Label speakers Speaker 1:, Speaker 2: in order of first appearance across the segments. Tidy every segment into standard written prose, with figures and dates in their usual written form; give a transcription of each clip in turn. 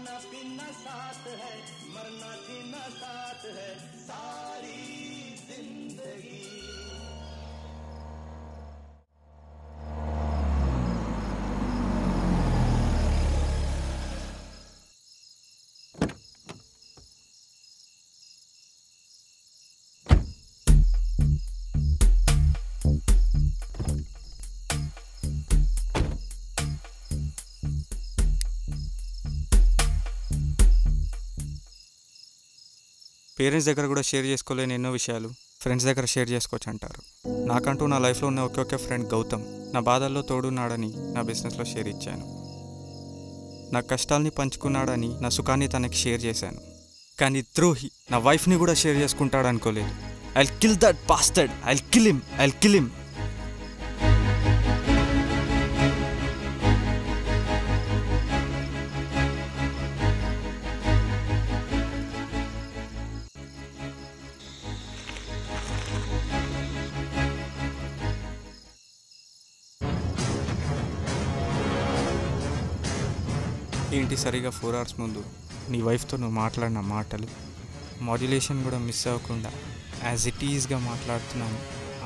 Speaker 1: खाना पीना साथ है, मरना जीना साथ है, सारी जिंदगी।
Speaker 2: పేరెంట్స్ దగ్గర కూడా షేర్ చేసుకోలేని ఎన్నో విషయాలు ఫ్రెండ్స్ దగ్గర షేర్ చేసుకోవచ్చు అంటారు. నాకంటూ నా లైఫ్లో ఉన్న ఒకే ఫ్రెండ్ గౌతమ్. నా బాధల్లో తోడున్నాడని నా బిజినెస్లో షేర్ ఇచ్చాను. నా కష్టాల్ని పంచుకున్నాడని నా సుఖాన్ని తనకి షేర్ చేశాను. కానీ ద్రోహి నా వైఫ్ని కూడా షేర్ చేసుకుంటాడు అనుకోలేదు. I'll kill that bastard, I'll kill him. ఏంటి సరిగా 4 hours ముందు నీ వైఫ్తో నువ్వు మాట్లాడిన మాటలు, మాడ్యులేషన్ కూడా మిస్ అవ్వకుండా యాజ్ ఇట్ ఈజ్గా మాట్లాడుతున్నాను.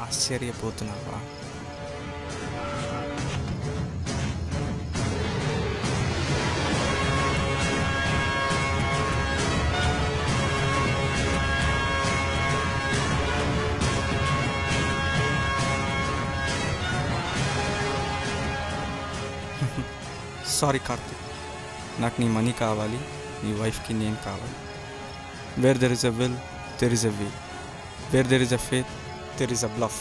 Speaker 2: ఆశ్చర్యపోతున్నావా? సారీ కార్తిక్, నాకు నీ మనీ కావాలి, నీ వైఫ్కి నేను కావాలి. Where there is a will there is a way, where there is a faith there is a bluff.